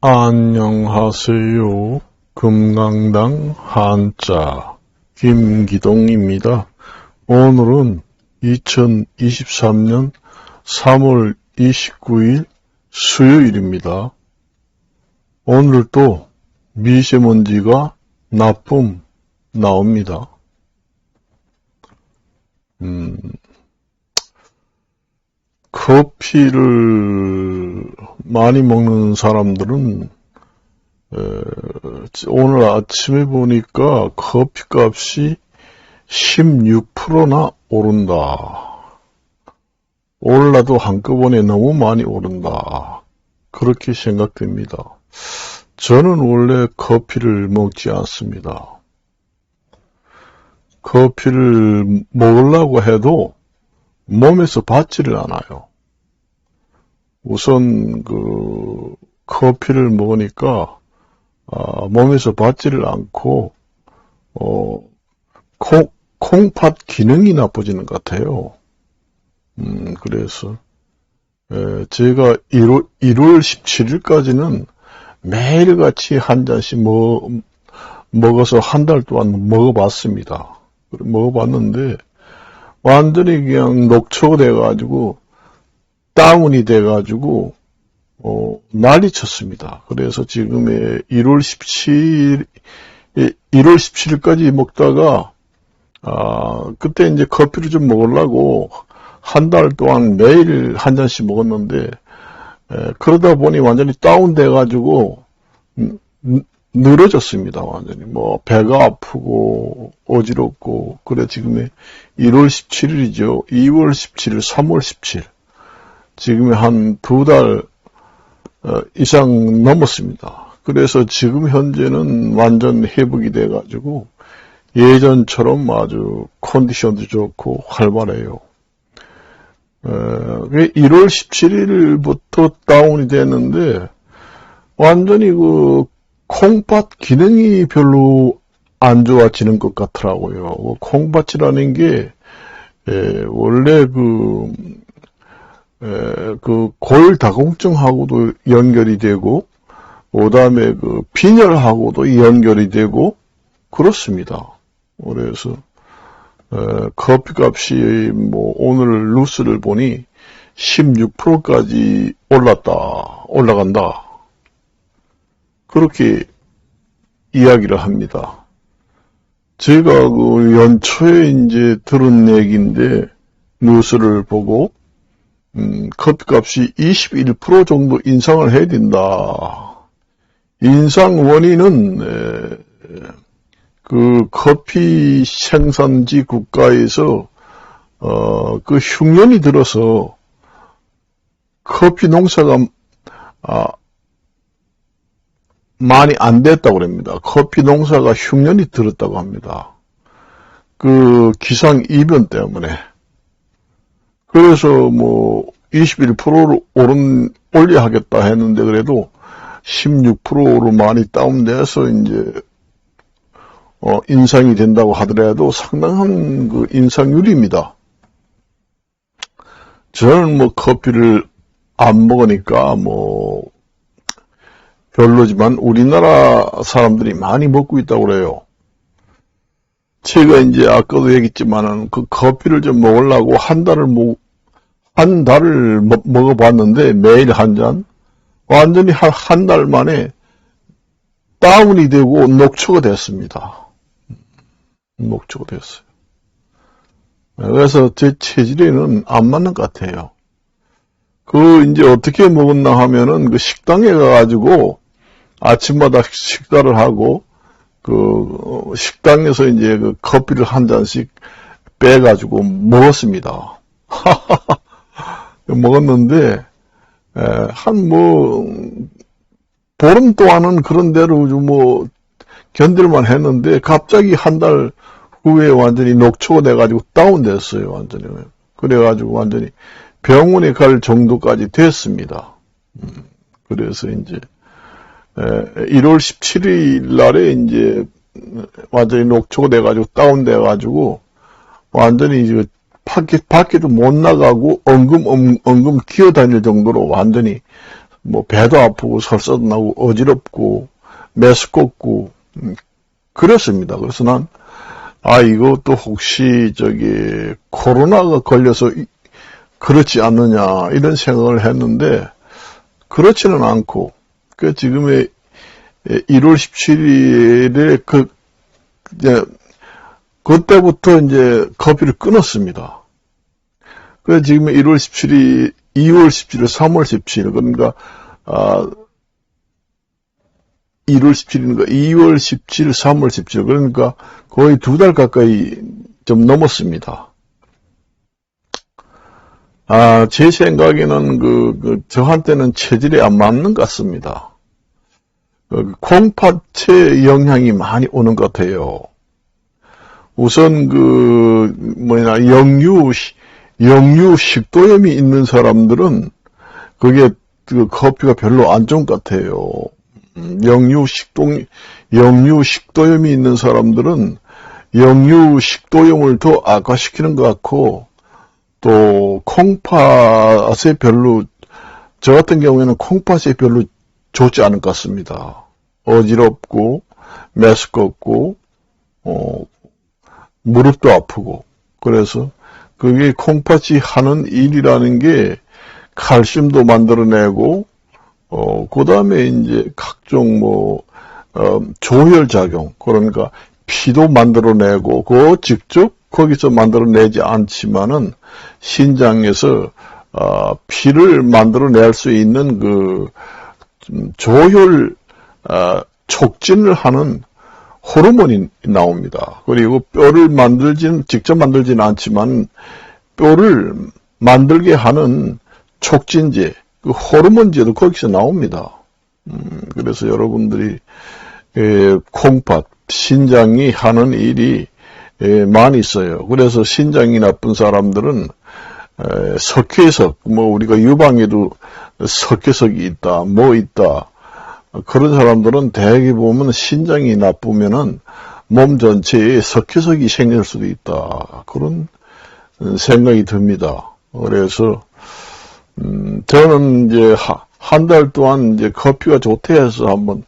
안녕하세요. 금강당 한자 김기동입니다. 오늘은 2023년 3월 29일 수요일입니다. 오늘도 미세먼지가 나쁨 나옵니다. 커피를 많이 먹는 사람들은 오늘 아침에 보니까 커피 값이 16%나 오른다. 올라도 한꺼번에 너무 많이 오른다. 그렇게 생각됩니다. 저는 원래 커피를 먹지 않습니다. 커피를 먹으려고 해도 몸에서 받지를 않아요. 우선 커피를 먹으니까 몸에서 받지를 않고 콩팥 기능이 나빠지는 것 같아요. 그래서 제가 1월 17일까지는 매일같이 한 잔씩 먹어서 한 달 동안 먹어봤습니다. 먹어봤는데 완전히 그냥 녹초가 돼가지고 다운이 돼가지고 난리 쳤습니다. 그래서 지금의 1월 17일까지 먹다가 그때 이제 커피를 좀 먹으려고 한 달 동안 매일 한 잔씩 먹었는데 그러다 보니 완전히 다운 돼가지고 늘어졌습니다. 완전히 배가 아프고 어지럽고 그래 지금의 1월 17일이죠. 2월 17일, 3월 17일 지금의 한 2달 이상 넘었습니다. 그래서 지금 현재는 완전 회복이 돼가지고 예전처럼 아주 컨디션도 좋고 활발해요. 1월 17일부터 다운이 됐는데 완전히 콩팥 기능이 별로 안 좋아지는 것 같더라고요. 콩팥이라는 게 원래 골다공증하고도 연결이 되고 그다음에 빈혈하고도 연결이 되고 그렇습니다. 그래서 커피값이 오늘 뉴스를 보니 16%까지 올라간다. 그렇게 이야기를 합니다. 제가 연초에 이제 들은 얘기인데 뉴스를 보고 커피값이 21% 정도 인상을 해야 된다. 인상 원인은 커피 생산지 국가에서 흉년이 들어서 커피 농사가 많이 안 됐다고 합니다. 커피 농사가 흉년이 들었다고 합니다. 기상이변 때문에. 그래서 21%로 올려 하겠다 했는데 그래도 16%로 많이 다운돼서 이제 인상이 된다고 하더라도 상당한 인상률입니다. 저는 커피를 안 먹으니까 별로지만 우리나라 사람들이 많이 먹고 있다고 그래요. 제가 이제 아까도 얘기했지만은 커피를 좀 먹으려고 한 달을 먹어봤는데 매일 한 잔 완전히 한 달 만에 다운이 되고 녹초가 됐습니다. 녹초가 됐어요. 그래서 제 체질에는 안 맞는 것 같아요. 이제 어떻게 먹었나 하면은 식당에 가가지고 아침마다 식사를 하고 식당에서 이제 커피를 한 잔씩 빼가지고 먹었습니다. 먹었는데 보름 동안은 그런 대로 견딜만 했는데 갑자기 한 달 후에 완전히 녹초가 돼가지고 다운됐어요. 완전히. 그래가지고 완전히 병원에 갈 정도까지 됐습니다. 그래서 이제 1월 17일 날에 이제 완전히 녹초가 돼가지고 다운돼가지고 완전히 이제 밖에도 못 나가고 엉금 기어다닐 정도로 완전히 뭐 배도 아프고 설사도 나고 어지럽고 메스껍고 그렇습니다. 그래서 난 이것도 혹시 코로나가 걸려서 그렇지 않느냐 이런 생각을 했는데 그렇지는 않고 지금의 1월 17일에 그때부터 이제 커피를 끊었습니다. 그래서 지금 1월 17일, 2월 17일, 3월 17일 그러니까 1월 17일인가 2월 17일, 3월 17일 그러니까 거의 2달 가까이 좀 넘었습니다. 제 생각에는 저한테는 체질이 안 맞는 것 같습니다. 콩팥에 영향이 많이 오는 것 같아요. 우선 영유 식도염이 있는 사람들은 그게 커피가 별로 안 좋은 것 같아요. 영유 식도염이 있는 사람들은 영유 식도염을 더 악화시키는 것 같고 또 콩팥에 별로 저 같은 경우에는 콩팥에 별로 좋지 않을 것 같습니다. 어지럽고 메스껍고 무릎도 아프고 그래서 그게 콩팥이 하는 일이라는 게 칼슘도 만들어내고 그 다음에 이제 각종 조혈작용 그러니까 피도 만들어내고 직접 거기서 만들어내지 않지만은 신장에서 피를 만들어낼 수 있는 조혈 촉진을 하는 호르몬이 나옵니다. 그리고 뼈를 직접 만들지는 않지만 뼈를 만들게 하는 촉진제, 호르몬제도 거기서 나옵니다. 그래서 여러분들이 콩팥, 신장이 하는 일이 많이 있어요. 그래서 신장이 나쁜 사람들은 석회석, 우리가 유방에도 석회석이 있다, 있다. 그런 사람들은 대개 보면 신장이 나쁘면은 몸 전체에 석회석이 생길 수도 있다. 그런 생각이 듭니다. 그래서 저는 이제 한 달 동안 이제 커피가 좋대 해서 한번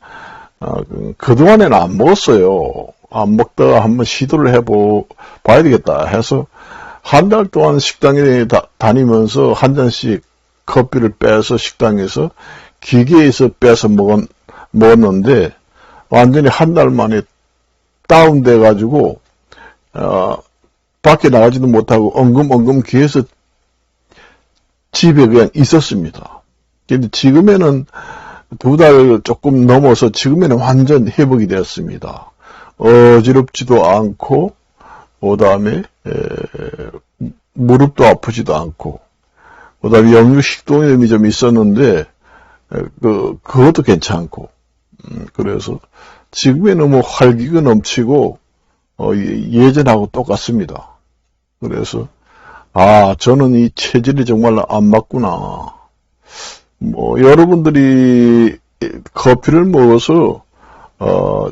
그동안에는 안 먹었어요. 안 먹다가 한번 시도를 봐야 되겠다 해서 한 달 동안 식당에 다니면서 한 잔씩 커피를 빼서 식당에서 기계에서 빼서 먹었는데 완전히 한 달 만에 다운돼 가지고 밖에 나가지도 못하고 엉금엉금 귀에서 집에 그냥 있었습니다. 근데 지금에는 2달 조금 넘어서 지금에는 완전 회복이 되었습니다. 어지럽지도 않고 그 다음에 무릎도 아프지도 않고 그 다음에 영유식도염이 좀 있었는데 그것도 괜찮고 그래서 지금에는 활기가 넘치고 예전하고 똑같습니다. 그래서 저는 이 체질이 정말 안 맞구나. 여러분들이 커피를 먹어서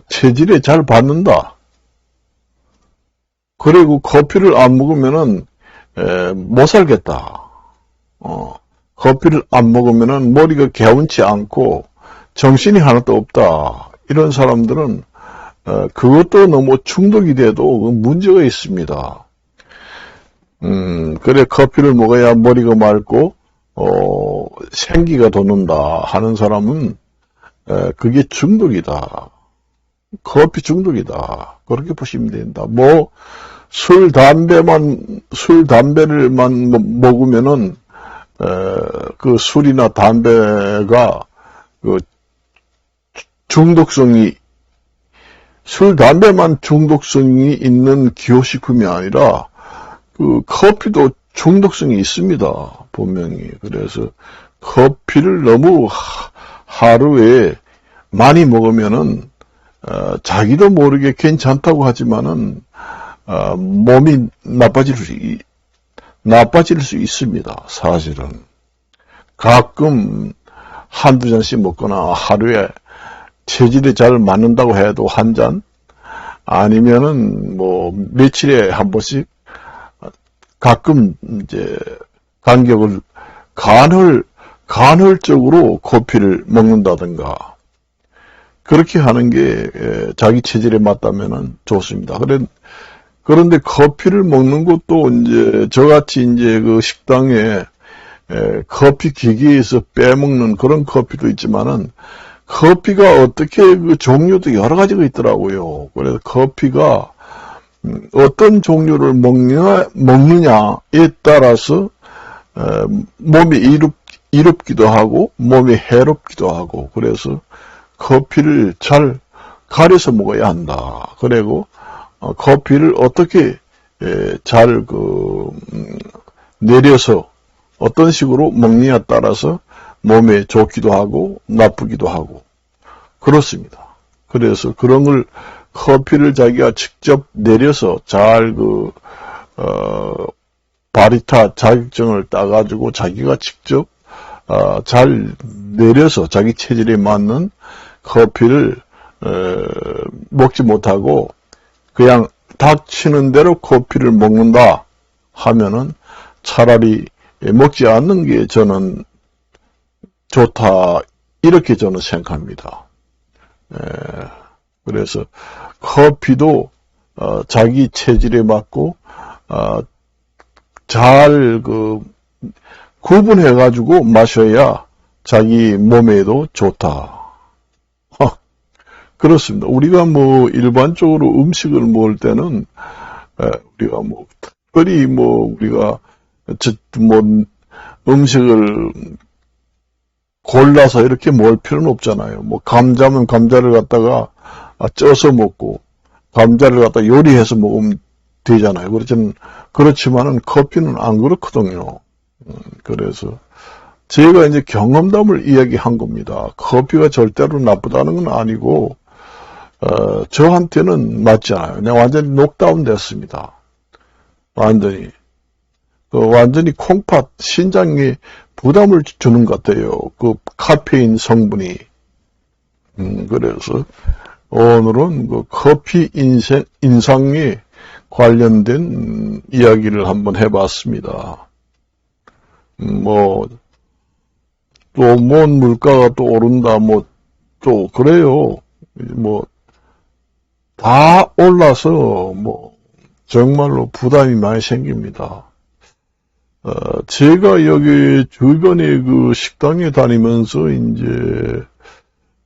체질에 잘 받는다. 그리고 커피를 안 먹으면은 못 살겠다. 커피를 안 먹으면은 머리가 개운치 않고 정신이 하나도 없다. 이런 사람들은 그것도 너무 중독이 돼도 문제가 있습니다. 그래 커피를 먹어야 머리가 맑고 생기가 돋는다 하는 사람은 그게 중독이다. 커피 중독이다. 그렇게 보시면 된다. 술, 담배를만 먹으면은 그 술이나 담배가 술, 담배만 중독성이 있는 기호식품이 아니라 커피도 중독성이 있습니다. 분명히. 그래서 커피를 너무 하루에 많이 먹으면은 자기도 모르게 괜찮다고 하지만은 몸이 나빠질 수 있습니다. 사실은. 가끔 한두 잔씩 먹거나 하루에 체질이 잘 맞는다고 해도 한 잔, 아니면은 며칠에 한 번씩 가끔 이제 간을 간헐적으로 커피를 먹는다든가 그렇게 하는 게 자기 체질에 맞다면은 좋습니다. 그런데 커피를 먹는 것도 이제 저같이 이제 그 식당에 커피 기계에서 빼먹는 그런 커피도 있지만은 커피가 어떻게 그 종류도 여러 가지가 있더라고요. 그래서 커피가 어떤 종류를 먹느냐에 따라서 몸이 이롭기도 하고 몸이 해롭기도 하고 그래서 커피를 잘 가려서 먹어야 한다. 그리고 커피를 어떻게 잘 내려서 어떤 식으로 먹느냐에 따라서 몸에 좋기도 하고 나쁘기도 하고 그렇습니다. 그래서 그런 걸 커피를 자기가 직접 내려서 잘 바리타 자격증을 따가지고 자기가 직접 잘 내려서 자기 체질에 맞는 커피를 먹지 못하고 그냥 닥치는 대로 커피를 먹는다 하면은 차라리 먹지 않는 게 저는 좋다 이렇게 저는 생각합니다. 그래서 커피도 자기 체질에 맞고 잘 구분해 가지고 마셔야 자기 몸에도 좋다. 그렇습니다. 우리가 일반적으로 음식을 먹을 때는 우리가 특별히 우리가 음식을 골라서 이렇게 먹을 필요는 없잖아요. 감자면 감자를 갖다가 쪄서 먹고 감자를 갖다 요리해서 먹으면 되잖아요. 그렇지만은 커피는 안 그렇거든요. 그래서 제가 이제 경험담을 이야기한 겁니다. 커피가 절대로 나쁘다는 건 아니고 저한테는 맞지 않아요. 그냥 완전히 녹다운 됐습니다. 완전히 콩팥 신장에 부담을 주는 것 같아요. 그 카페인 성분이. 그래서 오늘은 커피 인상에 관련된 이야기를 한번 해봤습니다. 또 물가가 또 오른다, 또 그래요. 다 올라서 정말로 부담이 많이 생깁니다. 제가 여기 주변에 그 식당에 다니면서 이제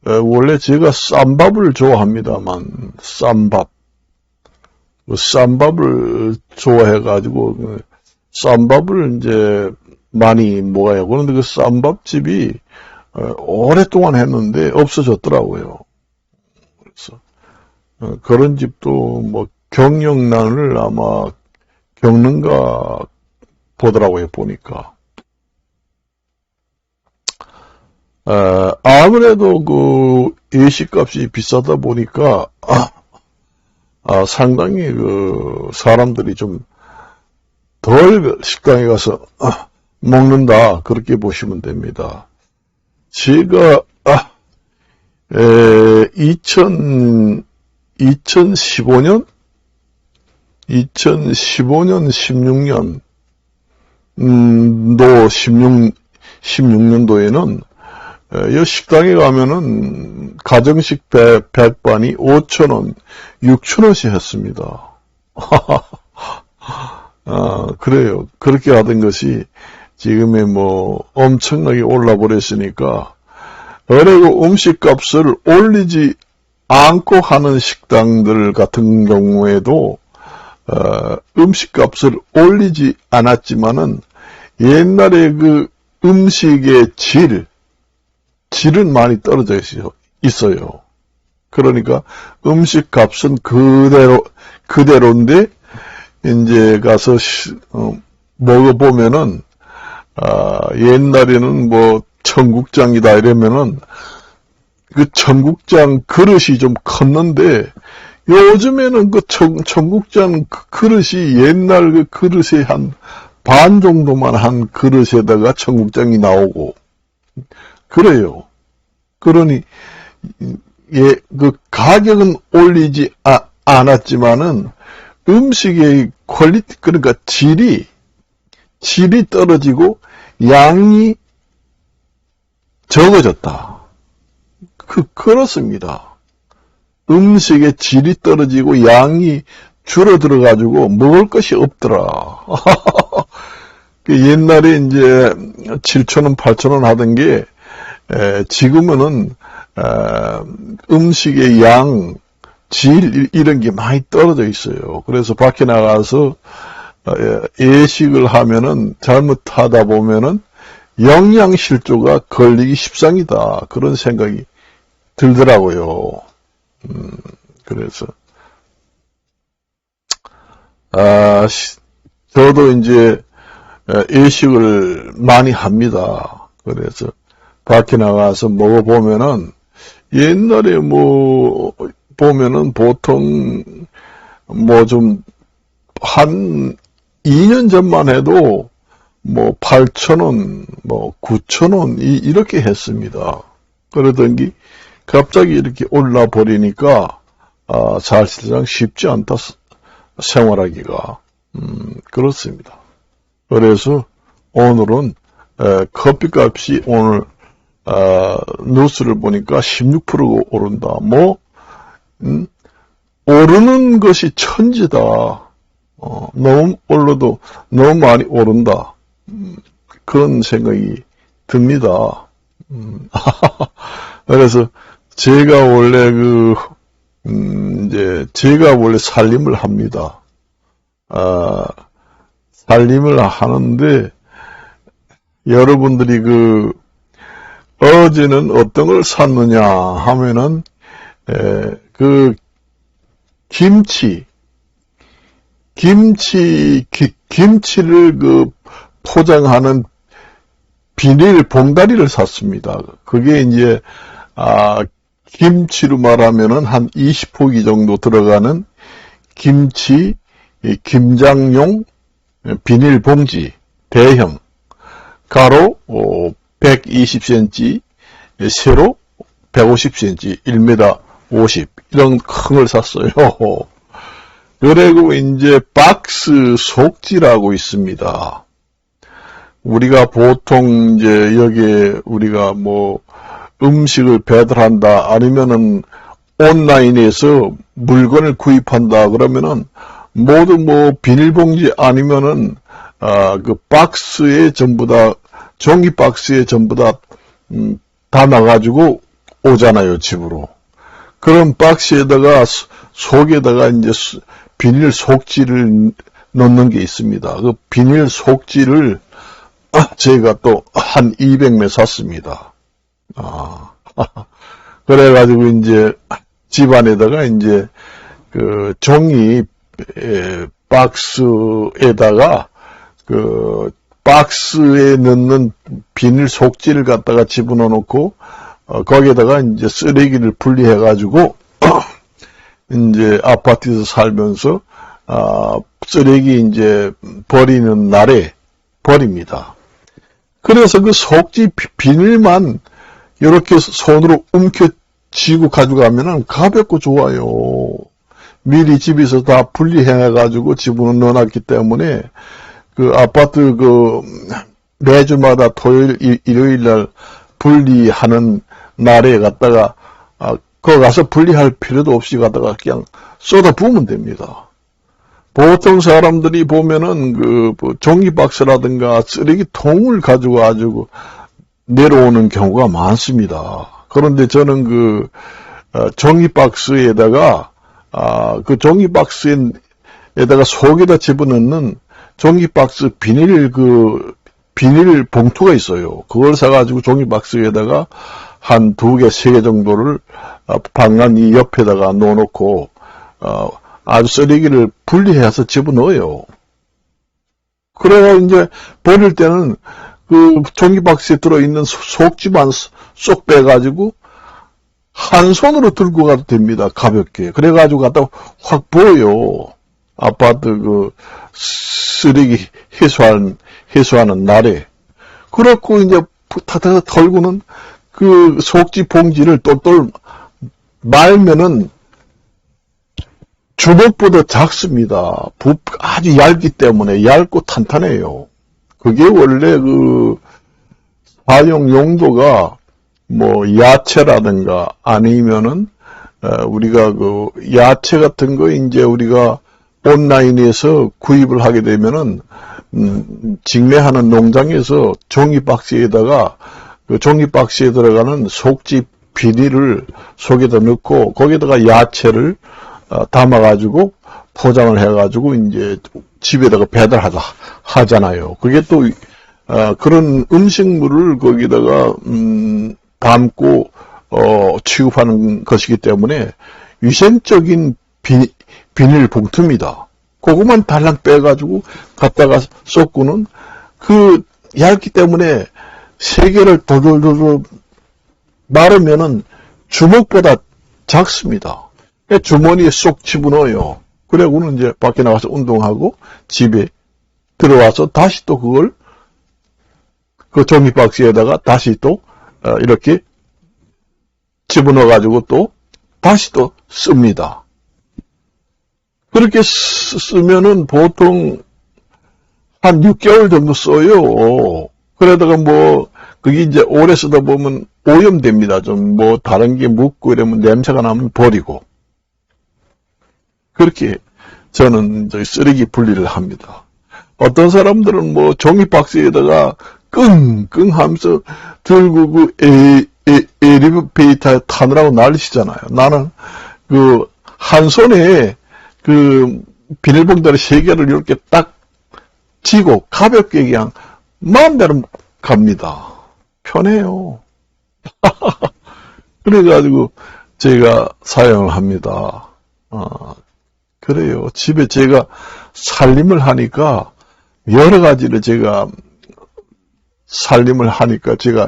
원래 제가 쌈밥을 좋아합니다만 쌈밥을 좋아해가지고 쌈밥을 이제 많이 먹어요. 그런데 그 쌈밥집이 오랫동안 했는데 없어졌더라고요. 그래서 그런 집도 경영난을 아마 겪는가 보더라고요, 보니까. 아무래도 그 예식값이 비싸다 보니까 상당히 사람들이 좀 덜 식당에 가서 먹는다 그렇게 보시면 됩니다. 제가 2015년 16년 16년도에는 이 식당에 가면은 가정식 백반이 5,000원, 6,000원씩 했습니다. 그래요. 그렇게 하던 것이 지금에 엄청나게 올라버렸으니까, 그리고 음식값을 올리지 않고 하는 식당들 같은 경우에도, 음식값을 올리지 않았지만은, 옛날에 그 음식의 질은 많이 떨어져 있어요. 그러니까 음식값은 그대로인데, 이제 가서 먹어보면은 옛날에는 청국장이다 이러면은 그 청국장 그릇이 좀 컸는데 요즘에는 그 청국장 그릇이 옛날 그 그릇의 한 반 정도만 한 그릇에다가 청국장이 나오고 그래요. 그러니 그 가격은 올리지 않았지만은 음식의 퀄리티, 그러니까 질이 떨어지고 양이 적어졌다. 그렇습니다. 음식의 질이 떨어지고 양이 줄어들어가지고 먹을 것이 없더라. 옛날에 이제 7,000원, 8,000원 하던 게, 지금은, 음식의 양, 질, 이런 게 많이 떨어져 있어요. 그래서 밖에 나가서, 예식을 하면은, 잘못하다 보면은, 영양실조가 걸리기 십상이다. 그런 생각이 들더라고요. 그래서, 저도 이제, 예식을 많이 합니다. 그래서, 밖에 나가서 먹어보면은, 옛날에 보면은 보통, 한 2년 전만 해도, 8,000원, 9,000원, 이렇게 했습니다. 그러던 게, 갑자기 이렇게 올라 버리니까, 사실상 쉽지 않다, 생활하기가. 그렇습니다. 그래서, 오늘은, 커피값이 오늘, 뉴스를 보니까 16%가 오른다. 오르는 것이 천지다. 너무 올라도 너무 많이 오른다. 그런 생각이 듭니다. 그래서 제가 원래 제가 원래 살림을 합니다. 살림을 하는데, 여러분들이 어제는 어떤 걸 샀느냐 하면은, 김치를 포장하는 비닐 봉다리를 샀습니다. 그게 이제, 김치로 말하면은 한 20포기 정도 들어가는 김장용 비닐 봉지, 대형, 가로 120cm, 세로 150cm, 1m 50, 이런 큰 걸 샀어요. 그리고 이제 박스 속지라고 있습니다. 우리가 보통 이제 여기에 우리가 음식을 배달한다, 아니면은 온라인에서 물건을 구입한다 그러면은 모두 비닐봉지 아니면은 박스에 전부 다, 종이 박스에 전부 다 담아가지고 오잖아요, 집으로. 그럼 박스에다가 속에다가 이제 비닐 속지를 넣는 게 있습니다. 그 비닐 속지를 제가 또 한 200매 샀습니다. 그래가지고 이제 집안에다가 이제 종이 박스에다가 박스에 넣는 비닐 속지를 갖다가 집어넣어 놓고 거기에다가 이제 쓰레기를 분리해가지고 이제 아파트에서 살면서 쓰레기 이제 버리는 날에 버립니다. 그래서 그 속지 비닐만 이렇게 손으로 움켜쥐고 가져가면은 가볍고 좋아요. 미리 집에서 다 분리해가지고 집으로 넣어놨기 때문에 아파트 매주마다 토요일, 일요일 날 분리하는 날에 갖다가 거기 가서 분리할 필요도 없이 갖다가 그냥 쏟아 부으면 됩니다. 보통 사람들이 보면은 종이박스라든가 쓰레기통을 가지고 내려오는 경우가 많습니다. 그런데 저는 종이박스에다가 종이박스에다가 속에다 집어넣는 종이박스 비닐 봉투가 있어요. 그걸 사가지고 종이박스에다가 한 2개, 3개 정도를 방안 이 옆에다가 넣어놓고 아주 쓰레기를 분리해서 집어넣어요. 그래야 이제 버릴 때는 종이박스에 들어있는 속지만 쏙 빼가지고 한 손으로 들고 가도 됩니다. 가볍게. 그래가지고 갖다 확 부어요. 아파트 쓰레기 해소하는 날에. 그렇고 이제 탁탁 털고는 속지 봉지를 똘똘 말면은 주먹보다 작습니다. 아주 얇기 때문에 얇고 탄탄해요. 그게 원래 사용 용도가 뭐 야채라든가 아니면은 우리가 그 야채 같은 거 이제 우리가 온라인에서 구입을 하게 되면은 직매하는 농장에서 종이 박스에다가 그 종이 박스에 들어가는 속지 비닐을 속에다 넣고 거기다가 야채를 담아가지고 포장을 해가지고 이제 집에다가 배달하다 하잖아요. 그게 또 그런 음식물을 거기다가 담고 취급하는 것이기 때문에 위생적인 비닐 봉투입니다. 그것만 달랑 빼가지고 갖다가 쏟고는 그 얇기 때문에 세 개를 돌돌돌 마르면은 주먹보다 작습니다. 주머니에 쏙 집어넣어요. 그리고는 이제 밖에 나가서 운동하고 집에 들어와서 다시 또 그걸 그 종이 박스에다가 다시 또 이렇게 집어넣어가지고 또 다시 또 씁니다. 그렇게 쓰면은 보통 한 6개월 정도 써요. 그러다가 뭐 그게 이제 오래 쓰다 보면 오염됩니다. 좀 뭐 다른 게 묻고 이러면 냄새가 나면 버리고. 그렇게 저는 쓰레기 분리를 합니다. 어떤 사람들은 뭐 종이 박스에다가 끙끙 하면서 들고 그 엘리베이터에 타느라고 난리시잖아요. 나는 그 한 손에 그 비닐봉다리 3개를 이렇게 딱 쥐고 가볍게 그냥 마음대로 갑니다. 편해요. 그래가지고 제가 사용을 합니다. 그래요. 집에 제가 살림을 하니까 여러 가지를 제가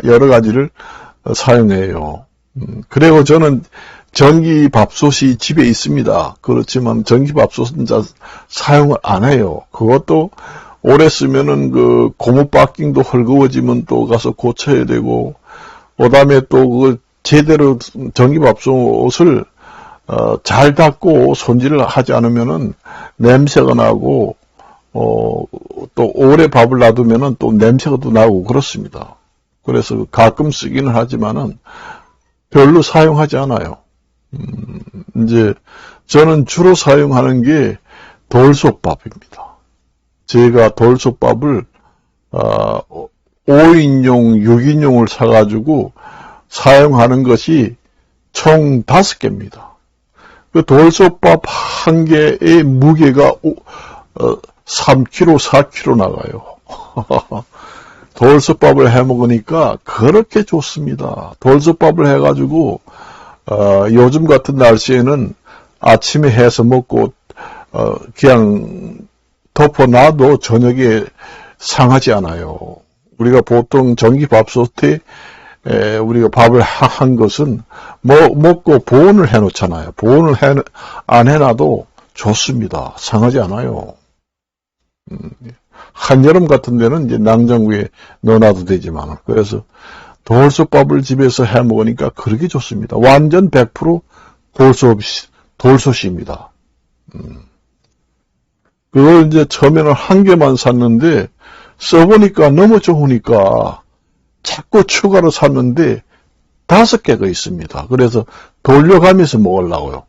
여러 가지를 사용해요. 그리고 저는 전기밥솥이 집에 있습니다. 그렇지만 전기밥솥은 사용을 안 해요. 그것도 오래 쓰면은 그 고무 바킹도 헐거워지면 또 가서 고쳐야 되고, 그 다음에 또 그 제대로 전기밥솥을 잘 닦고 손질을 하지 않으면은 냄새가 나고, 또 오래 밥을 놔두면은 또 냄새가 또 나고 그렇습니다. 그래서 가끔 쓰기는 하지만은 별로 사용하지 않아요. 이제 저는 주로 사용하는 게 돌솥밥입니다. 제가 돌솥밥을 5인용, 6인용을 사가지고 사용하는 것이 총 5개입니다. 그 돌솥밥 한 개의 무게가 3kg, 4kg 나가요. 돌솥밥을 해 먹으니까 그렇게 좋습니다. 돌솥밥을 해가지고 요즘 같은 날씨에는 아침에 해서 먹고 그냥 덮어놔도 저녁에 상하지 않아요. 우리가 보통 전기밥솥에 우리가 밥을 한 것은 먹고 보온을 해놓잖아요. 보온을 안 해놔도 좋습니다. 상하지 않아요. 한여름 같은 데는 이제 냉장고에 넣어놔도 되지만, 그래서 돌솥밥을 집에서 해 먹으니까 그렇게 좋습니다. 완전 100% 돌솥입니다. 그걸 이제 처음에는 한 개만 샀는데 써보니까 너무 좋으니까 자꾸 추가로 샀는데 5개가 있습니다. 그래서 돌려가면서 먹으려고요.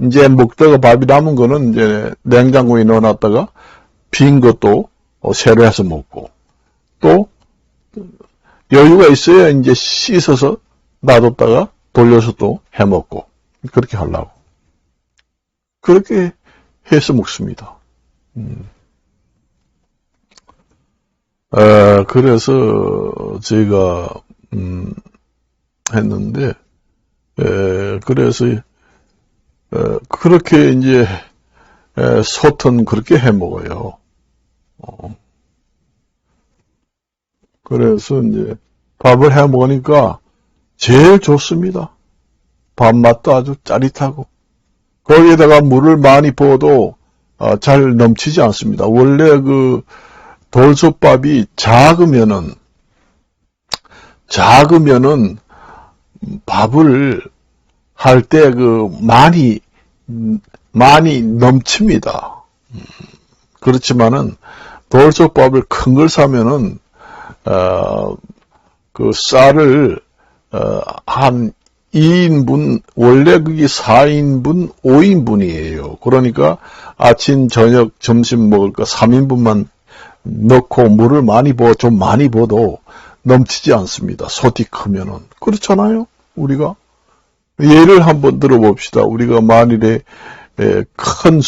이제 먹다가 밥이 남은 거는 이제 냉장고에 넣어놨다가 빈 것도 새로 해서 먹고, 또 여유가 있어야 이제 씻어서 놔뒀다가 돌려서 또 해 먹고, 그렇게 하려고. 그렇게 해서 먹습니다. 그래서 제가 했는데, 그래서 그렇게 이제 솥은 그렇게 해 먹어요. 그래서 이제 밥을 해 먹으니까 제일 좋습니다. 밥맛도 아주 짜릿하고, 거기에다가 물을 많이 부어도 잘 넘치지 않습니다. 원래 그 돌솥밥이 작으면은 밥을 할 때 그 많이 넘칩니다. 그렇지만은 돌솥밥을 큰 걸 사면은 그 쌀을 한 2인분, 원래 그게 4인분, 5인분이에요. 그러니까 아침, 저녁, 점심 먹을 거 3인분만 넣고 물을 많이 좀 많이 부어도 넘치지 않습니다. 솥이 크면은. 그렇잖아요? 우리가. 예를 한번 들어봅시다. 우리가 만일에 큰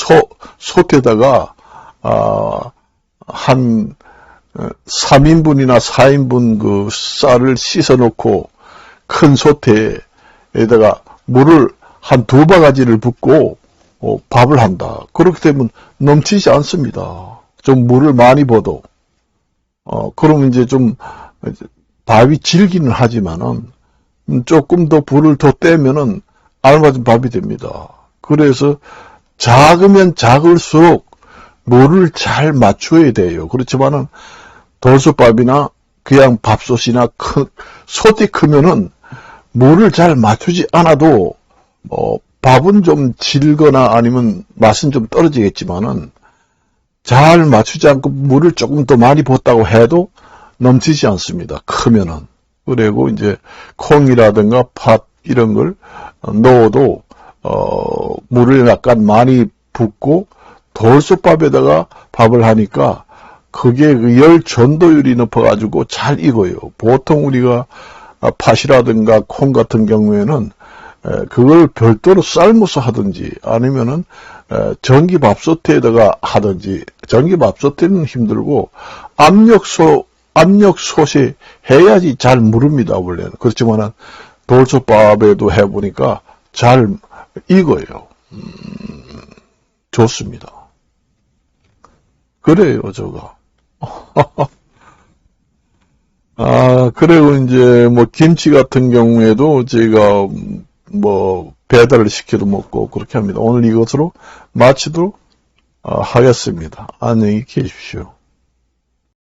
솥에다가 한 3인분이나 4인분 그 쌀을 씻어 놓고 큰 솥에다가 물을 한 2바가지를 붓고 밥을 한다. 그렇게 되면 넘치지 않습니다. 좀 물을 많이 부어도. 그러면 이제 좀 밥이 질기는 하지만은 조금 더 불을 더 떼면은 알맞은 밥이 됩니다. 그래서 작으면 작을수록 물을 잘 맞춰야 돼요. 그렇지만은 돌솥밥이나 그냥 밥솥이나 솥이 크면은 물을 잘 맞추지 않아도 밥은 좀 질거나 아니면 맛은 좀 떨어지겠지만은 잘 맞추지 않고 물을 조금 더 많이 붓다고 해도 넘치지 않습니다. 크면은. 그리고 이제 콩이라든가 팥 이런 걸 넣어도 물을 약간 많이 붓고 돌솥밥에다가 밥을 하니까 그게 그 열 전도율이 높아가지고 잘 익어요. 보통 우리가 팥이라든가 콩 같은 경우에는 그걸 별도로 삶아서 하든지 아니면은 전기밥솥에다가 하든지, 전기밥솥에는 힘들고 압력솥에 해야지 잘 무릅니다, 원래는. 그렇지만은 돌솥밥에도 해보니까 잘 익어요. 좋습니다. 그래요, 저거. 그리고 이제 뭐 김치 같은 경우에도 제가 뭐 배달을 시켜도 먹고 그렇게 합니다. 오늘 이것으로 마치도록 하겠습니다. 안녕히 계십시오.